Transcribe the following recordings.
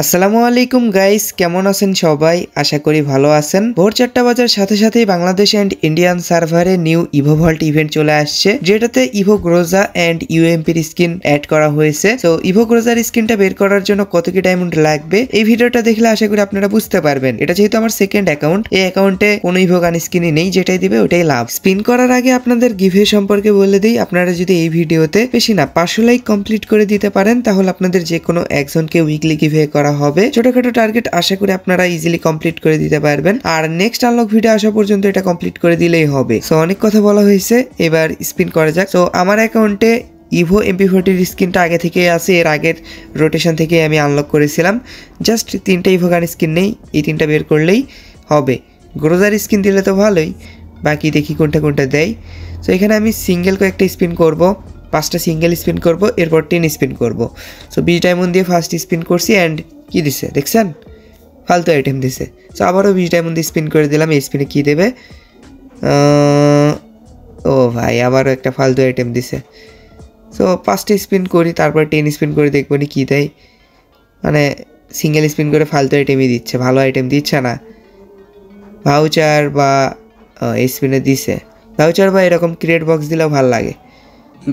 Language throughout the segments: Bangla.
আসসালামু আলাইকুম গাইস, কেমন আছেন সবাই? আশা করি ভালো আছেন। ভোর 4টা বাজার সাথে সাথেই বাংলাদেশ অ্যান্ড ইন্ডিয়ান সার্ভারে নিউ ইভো ভল্ট ইভেন্ট চলে আসছে, যেটাতে ইভো গ্রোজা অ্যান্ড ইউএমপির স্কিন অ্যাড করা হয়েছে। তো ইভো গ্রোজার স্কিনটা বের করার জন্য কত কি ডায়মন্ড লাগবে এই ভিডিওটা দেখলে আশা করি আপনারা বুঝতে পারবেন। এটা যেহেতু আমার সেকেন্ড অ্যাকাউন্ট, এই অ্যাকাউন্টে কোনো ইভো গান স্কিনই নেই, যেটাই দিবে ওটাই লাভ। স্পিন করার আগে আপনাদের গিভে সম্পর্কে বলে দিই, আপনারা যদি এই ভিডিওতে বেশি না 500 লাইক কমপ্লিট করে দিতে পারেন তাহলে আপনাদের যে কোনো একজনকে উইকলি গিভে করা হবে। ছোটখাটো টার্গেট আশা করি আপনারা ইজিলি কমপ্লিট করে দিতে পারবেন, আর নেক্সট আনলক ভিডিও আসা পর্যন্ত এটা কমপ্লিট করে দিলেই হবে। সো অনেক কথা বলা হয়েছে, এবার স্পিন করা যাক। তো আমার অ্যাকাউন্টে ইভো MP40 স্কিনটা আগে থেকে আছে, এর আগের রোটেশন থেকে আমি আনলক করেছিলাম। জাস্ট 3টা ইভো গান স্কিন নেই, এই 3টা বের করলেই হবে। গ্রোজার স্কিন দিলে তো ভালোই, বাকি দেখি কোনটা কোনটা দেয়। সো এখানে আমি সিঙ্গেল কয়েকটা স্পিন করব, 5টা সিঙ্গেল স্পিন করব, এরপর 10 স্পিন করব। সো 20 ডায়মন্ড দিয়ে ফার্স্ট স্পিন করছি অ্যান্ড কি দিছে দেখছেন, ফালতু আইটেম দিছে। সো আবারও 20 ডায়মন্ড দিয়ে স্পিন করে দিলাম। এই স্পিনে কী দেবে? ও ভাই, আবারও একটা ফালতু আইটেম দিছে। সো 5টা স্পিন করি, তারপর 10 স্পিন করে দেখবো নি কী দেয়। মানে সিঙ্গেল স্পিন করে ফালতু আইটেমই দিচ্ছে, ভালো আইটেম দিচ্ছে না। ভাউচার বা স্পিনে দিছে ভাউচার বা এরকম ক্রিয়েট বক্স দিলেও ভালো লাগে।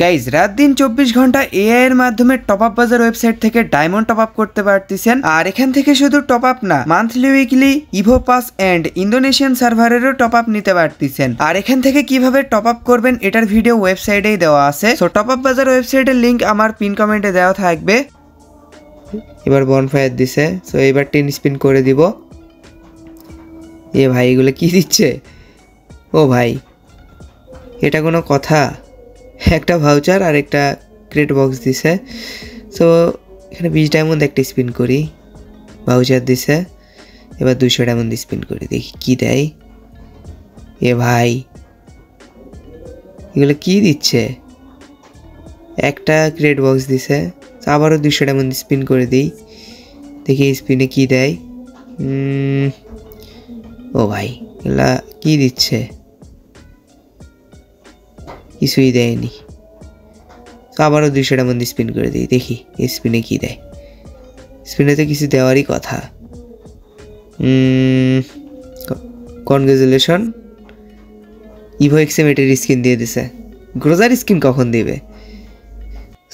গাইজ, রাত দিন 24 ঘন্টা এআই এর মাধ্যমে টপ আপ বাজার ওয়েবসাইট থেকে ডায়মন্ড টপ আপ করতে পারতেছেন। আর এখান থেকে শুধু টপ আপ না, monthly weekly Evo pass and Indonesian সার্ভারেরও টপ আপ নিতে পারতেছেন। আর এখান থেকে কিভাবে টপ আপ করবেন এটার ভিডিও ওয়েবসাইটেই দেওয়া আছে। সো টপ আপ বাজার ওয়েবসাইটের লিঙ্ক আমার পিন কমেন্টে দেওয়া থাকবে। এবার বনফায়ার দিছে, সো এবার 10 স্পিন করে দিব। এ ভাই, এগুলো কি দিচ্ছে? ও ভাই, এটা কোনো কথা? একটা ভাউচার আর একটা ক্রেট বক্স দিছে। সো এখানে 20 ডায়মন্ড একটা স্পিন করি, ভাউচার দিছে। এবার 200 ডায়মন্ড স্পিন করি, দেখি কি দেয়। এ ভাই, এগুলো কি দিচ্ছে? একটা ক্রেট বক্স দিছে। আবারও 200 ডায়মন্ড স্পিন করে দিই, দেখি এই স্পিনে কি দেয়। ও ভাই, এগুলা কি দিচ্ছে? কিছুই দেয়নি। আবারও 200 ডায়মন্ড স্পিন করে দিই, দেখি এই স্পিনে কী দেয়। স্পিনে তো কিছু দেওয়ারই কথা। কনগ্রেচুলেশন, ইভো এক্সএমেটের স্কিন দিয়ে দিছে। গ্রোজার স্কিন কখন দিবে?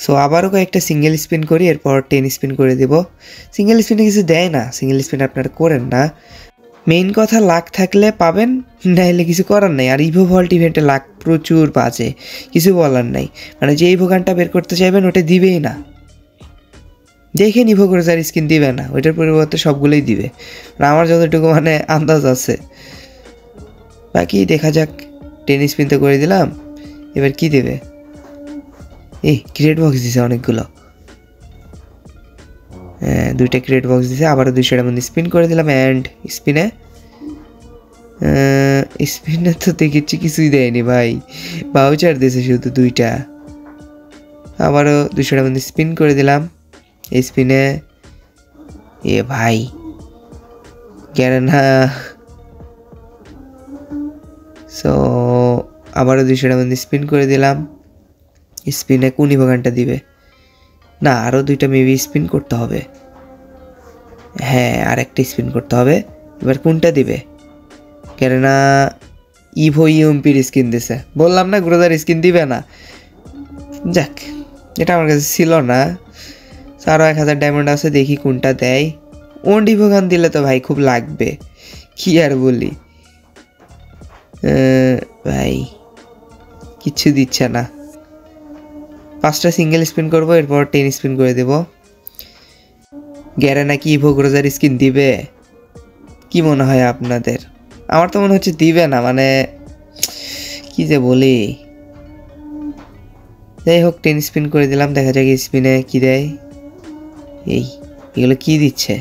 সো আবারও কয়েকটা সিঙ্গেল স্পিন করি, এরপর 10 স্পিন করে দেব। সিঙ্গেল স্পিনে কিছু দেয় না, সিঙ্গেল স্পিন আপনারা করেন না। মেইন কথা, লাক থাকলে পাবেন, নাইলে কিছু করার নাই। আর ইভো ভল্ট ইভেন্টে লাক প্রচুর বাজে, কিছু বলার নাই। মানে যে ইভো গানটা বের করতে চাইবেন ওটা দিবেই না। দেখেন ইভো গ্রোজার স্কিন দিবে না, ওইটার পরিবর্তে সবগুলোই দিবে। আমার যতটুকু মানে আন্দাজ আছে, বাকি দেখা যাক। 10 স্পিন তো করে দিলাম, এবার কি দেবে? এই ক্রিয়েট বক্স দিছে অনেকগুলো। হ্যাঁ, 2টা ক্রিয়েট বক্স দিছে। আবারও 200 ডায়মন্ড স্পিন করে দিলাম অ্যান্ড স্পিনে তো দেখেছি কিছুই দেয়নি ভাই, ভাউচার দিয়েছে শুধু 2টা। আবারও 200 ডায়মন্ড স্পিন করে দিলাম এই স্পিনে। এ ভাই, কেন না? সো আবারও 200 ডায়মন্ড স্পিন করে দিলাম। স্পিনে কোন ইভোগানটা দিবে? না, আরও 2টা মেবি স্পিন করতে হবে। হ্যাঁ, আর একটা স্পিন করতে হবে। এবার কোনটা দিবে? কেননা ইভো ইউএমপির স্কিন দিছে, বললাম না গ্রোজার স্কিন দিবে না। যাক, এটা আমার কাছে ছিল না। আরও 1000 ডায়মন্ড আছে, দেখি কোনটা দেয়। ওন্ড ইভো গান দিলে তো ভাই খুব লাগবে, কি আর বলি। ভাই কিচ্ছু দিচ্ছে না। 5টা সিঙ্গেল স্পিন করবো, এরপর 10 স্পিন করে দেব। গ্যারে নাকি ইভো গ্রোজার স্কিন দিবে? কি মনে হয় আপনাদের? আমার তো মনে হচ্ছে দিবে না, মানে কি যে বলি। যাই হোক, 10 স্পিন করে দিলাম, দেখা যাক স্পিনে কি দেয়। এগুলো কি দিচ্ছে?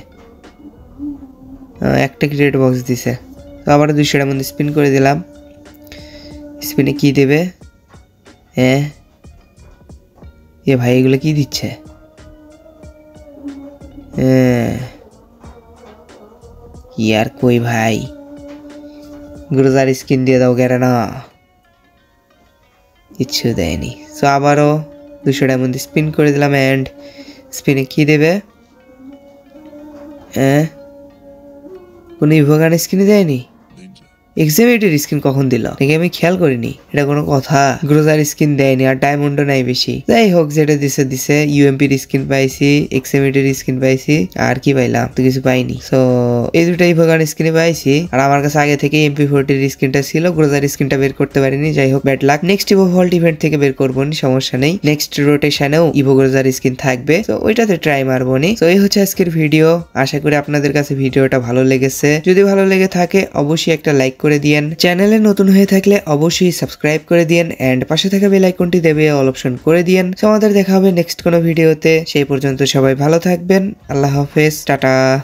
একটা ক্রিয়েট বক্স দিছে। তো আবার 200 ডায়মন্ড স্পিন করে দিলাম, স্পিনে কি দেবে? হ্যাঁ, এ ভাই, এগুলো কি দিচ্ছে? কি আর কই ভাই, গ্রোজার স্কিন দিয়ে দাও গেরে না, কিচ্ছু দেয়নি। সো আবারও 200 ডায়মন্ড স্পিন করে দিলাম অ্যান্ড স্পিনে কি দেবে? কোনো ইভোগান স্কিনে দেয়নি? এক্সামিটের স্কিন কখন দিল নাকি আমি খেয়াল করিনি? এটা কোনো কথা? গ্রোজার স্কিন দেয়নি আর ডায়মন্ডও নাই বেশি। যাই হোক, যেটা দিছে দিছে। ইউএমপির স্কিন পাইছি, এক্সামিটের স্কিন পাইছি, আর কি পাইলাম? তো কিছু পাইনি। সো এই দুটো ইভোগান স্কিনে পাইছি। আর আমার কাছে আগে থেকে MP40 স্কিনটা ছিল, গ্রোজার স্কিনটা বের করতে পারিনি। যাই হোক, bad luck. Next Evo vault event থেকে বের করবো নি, সমস্যা নেই। নেক্সট রোটেশনেও ইভো গ্রোজার স্কিন থাকবে, তো ওইটাতে ট্রাই মারবো নি। তো এই হচ্ছে আজকের ভিডিও। আশা করি আপনাদের কাছে ভিডিওটা ভালো লেগেছে। যদি ভালো লেগে থাকে অবশ্যই একটা লাইক করে দিয়েন। চ্যানেলে নতুন হয়ে থাকলে অবশ্যই সাবস্ক্রাইব করে দিয়েন এন্ড পাশে থাকা বেল আইকনটি দেবে অল অপশন করে দিয়েন। তো আমাদের দেখা হবে নেক্সট কোনো ভিডিওতে। সেই পর্যন্ত সবাই ভালো থাকবেন। আল্লাহ হাফেজ, টাটা।